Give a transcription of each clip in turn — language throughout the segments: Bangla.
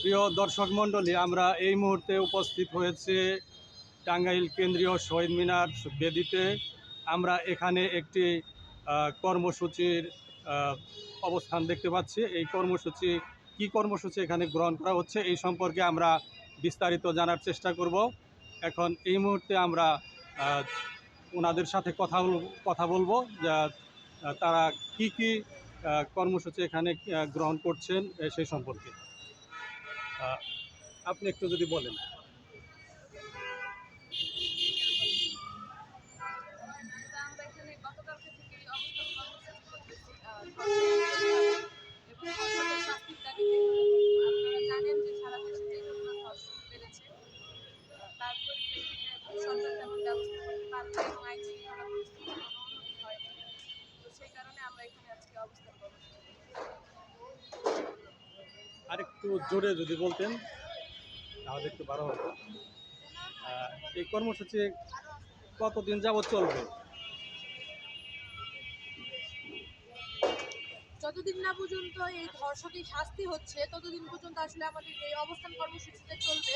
প্রিয় দর্শক মণ্ডলী, আমরা এই মুহূর্তে উপস্থিত হয়েছে টাঙ্গাইল কেন্দ্রীয় শহীদ মিনার বেদিতে। আমরা এখানে একটি কর্মসূচির অবস্থান দেখতে পাচ্ছি। এই কর্মসূচি কি কর্মসূচি এখানে গ্রহণ করা হচ্ছে এই সম্পর্কে আমরা বিস্তারিত জানার চেষ্টা করব। এখন এই মুহূর্তে আমরা ওনাদের সাথে কথা বলবো যা তারা কি কর্মসূচি এখানে গ্রহণ করছেন সেই সম্পর্কে। আপনি একটু যদি বলেন। আরেকটু জোরে যদি বলতেন তাহলে একটু ভালো হতো। এই কর্মসূচি কতদিন যাবৎ চলবে? যতদিন না পর্যন্ত এই ধর্ষকের শাস্তি হচ্ছে ততদিন পর্যন্ত আসলে আমাদের এই অবস্থান কর্মসূচিতে চলবে।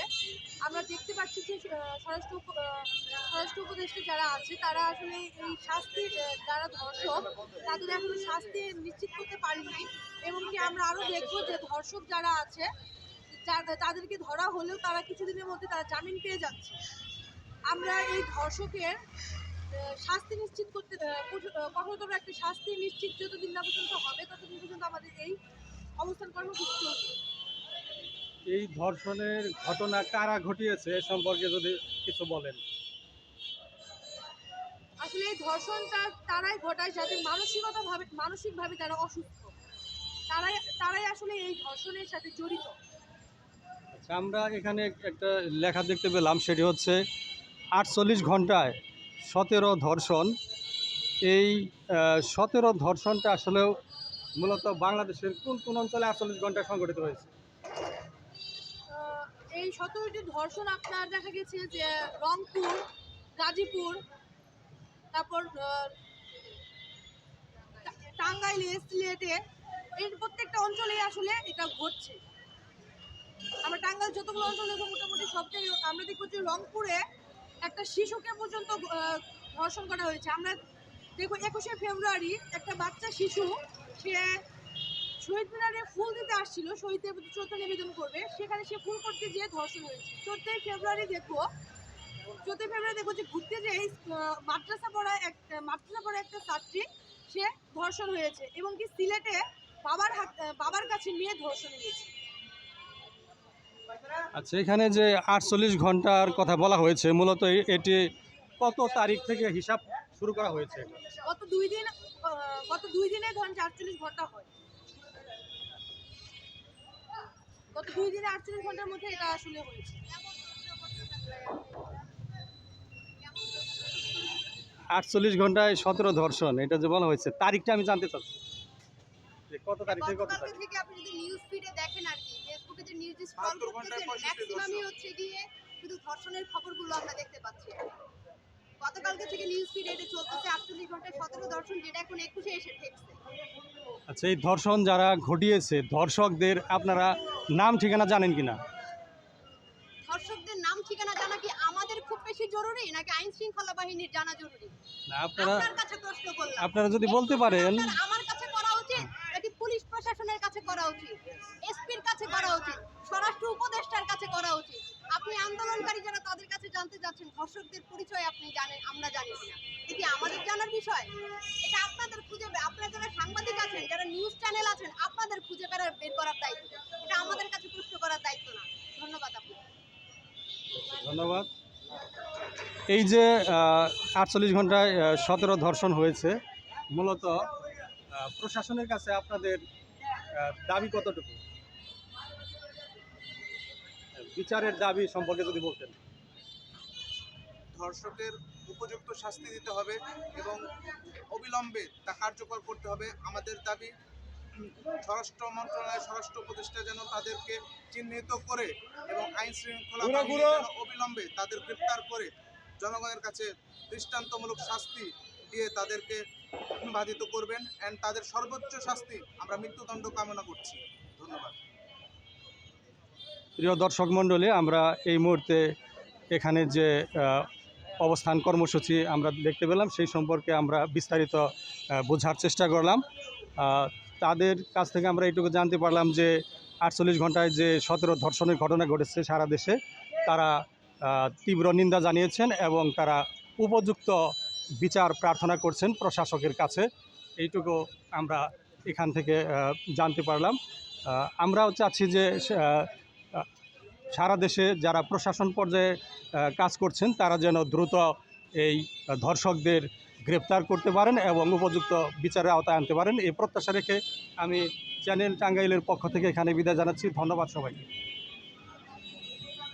আমরা দেখতে পাচ্ছি যে স্বরাষ্ট্র উপদেষ্টা যারা আছে তারা আসলে এই শাস্তি যারা ধর্ষক তাদের এখনো শাস্তি নিশ্চিত করতে পারেনি, এবং কি আমরা আরও দেখবো যে ধর্ষক যারা আছে তাদেরকে ধরা হলেও তারা কিছুদিনের মধ্যে তারা জামিন পেয়ে যাচ্ছে। আমরা এই ধর্ষকের শাস্তি নিশ্চিত করতে কঠোরতর একটা শাস্তি নিশ্চিত যতদিন না পর্যন্ত হবে ততদিন পর্যন্ত আমাদের এই অবস্থান কর্মসূচি চলবে। এই ধর্ষণের ঘটনা কারা ঘটিয়েছে এ সম্পর্কে যদি কিছু বলেন। আসলে এই ধর্ষণটা তারাই ঘটায় যাদের মানসিকভাবে তারা অসুস্থ, তারাই আসলে এই ধর্ষণের সাথে জড়িত। আচ্ছা, আমরা এখানে একটা লেখা দেখতে পেলাম, সেটি হচ্ছে 48 ঘন্টায় 17 ধর্ষণ। এই 17 ধর্ষণটা আসলেও মূলত বাংলাদেশের কোন কোন অঞ্চলে 48 ঘন্টায় সংঘটিত হয়েছে? এই 17টি ধর্ষণ আপনার দেখা গেছে যে রংপুর, গাজীপুর, তারপর টাঙ্গাইলে, সিলেটে, এর প্রত্যেকটা অঞ্চলে আসলে এটা ঘটছে। আমরা টাঙ্গাইল যতগুলো অঞ্চল দেখবো মোটামুটি সব জায়গায় আমরা দেখবো যে রংপুরে একটা শিশুকে পর্যন্ত ধর্ষণ করা হয়েছে। আমরা দেখবো 21শে ফেব্রুয়ারি একটা বাচ্চা শিশু, সে শহীদ মিনারে ফুল দিতে আসছিল, শহীদদের প্রতি শ্রদ্ধা নিবেদন করবে, সেখানে সে ফুল করতে যেয়ে ধর্ষণ হয়েছে। 14ই ফেব্রুয়ারি দেখবো যে ঘুরতে যেয়ে মাদ্রাসা পড়া একটা ছাত্রী, সে ধর্ষণ হয়েছে। এবং কি সিলেটে বাবার কাছে মেয়ে ধর্ষণ হয়েছে। আচ্ছা, এখানে যে 48 ঘন্টার কথা বলা হয়েছে, মূলত এটি কত তারিখ থেকে হিসাব শুরু করা হয়েছে? গত 2 দিনে ধরেন 48 ঘন্টা হয়। গত 2 দিনে 48 ঘন্টার মধ্যে এটা আসলে হয়েছে। 48 ঘন্টায় 17 ধর্ষণ, এটা যে বলা হয়েছে, তারিখটা আমি জানতে চাচ্ছি যে কত তারিখ থেকে কত তারিখ? থেকে আপনি যদি নিউজ ফিডে দেখেন আর কি, ফেসবুকে যে নিউজ স্ক্রল করতেছেন, ম্যাক্সিমামই হচ্ছে গিয়ে শুধু ধর্ষণের খবরগুলো আমরা দেখতে পাচ্ছি। গতকালকে থেকে নিউজ ফিডে এটা চলতেছে 48 ঘন্টায় 17 ধর্ষণ, যেটা এখন 21-এ এসে ঠেকছে। আচ্ছা, এই ধর্ষণ যারা ঘটিয়েছে, ধর্ষকদের আপনারা নাম ঠিকানা জানেন কিনা? ধর্ষকদের নাম ঠিকানা জানা কি আমাদের খুব বেশি জরুরি, নাকি আইন শৃঙ্খলা বাহিনীর জানা জরুরি? না, আপনার কাছে প্রশ্ন করলাম। আপনারা যদি বলতে পারেন। আমার কাছে করা উচিত নাকি পুলিশ প্রশাসনের কাছে করা উচিত, এসপির কাছে করা উচিত, স্বরাষ্ট্র উপদেষ্টার কাছে করা উচিত? আপনি আন্দোলনকারী যারা তাদের কাছে জানতে যাচ্ছেন ধর্ষকদের পরিচয় আপনি জানেন, আমরা জানি কিনা, এটি আমাদের জানার বিষয়? এটা আপনাদের আপনারা যারা সাংবাদিক আছেন, যারা নিউজ চ্যানেল আছেন, আপনাদের খুঁজে বের করার দায়িত্ব। এটা আমাদের কাছে প্রশ্ন করার দায়িত্ব না। ধন্যবাদ আপনাকে। ধন্যবাদ। এই যে 48 ঘন্টায় 17 ধর্ষণ হয়েছে, মূলত প্রশাসনের কাছে আপনাদের দাবি কতটুকু? বিচারের দাবি সম্পর্কে যদি বলতেন। ধর্ষকের উপযুক্ত শাস্তি দিতে হবে এবং অবিলম্বে তা কার্যকর করতে হবে আমাদের দাবি। স্বরাষ্ট্র মন্ত্রণালয়, স্বরাষ্ট্র উপদেষ্টা যেন তাদেরকে চিহ্নিত করে এবং আইন শৃঙ্খলা বাহিনী যেন অবিলম্বে তাদের গ্রেপ্তার করে জনগণের কাছে দৃষ্টান্তমূলক শাস্তি দিয়ে তাদেরকে বাধিত করবেন। অ্যান্ড তাদের সর্বোচ্চ শাস্তি আমরা মৃত্যুদণ্ড কামনা করছি। ধন্যবাদ। প্রিয় দর্শক মণ্ডলী, আমরা এই মুহূর্তে এখানে যে অবস্থান কর্মসূচি আমরা দেখতে পেলাম সেই সম্পর্কে আমরা বিস্তারিত বোঝার চেষ্টা করলাম। তাদের কাছ থেকে আমরা এইটুকু জানতে পারলাম যে 48 ঘন্টায় যে 17 ধর্ষণের ঘটনা ঘটেছে সারা দেশে, তারা তীব্র নিন্দা জানিয়েছেন এবং তারা উপযুক্ত বিচার প্রার্থনা করছেন প্রশাসকের কাছে। এইটুকু আমরা এখান থেকে জানতে পারলাম। আমরাও চাচ্ছি যে সারা দেশে যারা প্রশাসন পর্যায়ে কাজ করছেন তারা যেন দ্রুত এই ধর্ষকদের গ্রেপ্তার করতে পারেন এবং উপযুক্ত বিচারের আওতায় আনতে পারেন, এই প্রত্যাশা রেখে আমি চ্যানেল টাঙ্গাইলের পক্ষ থেকে এখানে বিদায় জানাচ্ছি। ধন্যবাদ সবাইকে।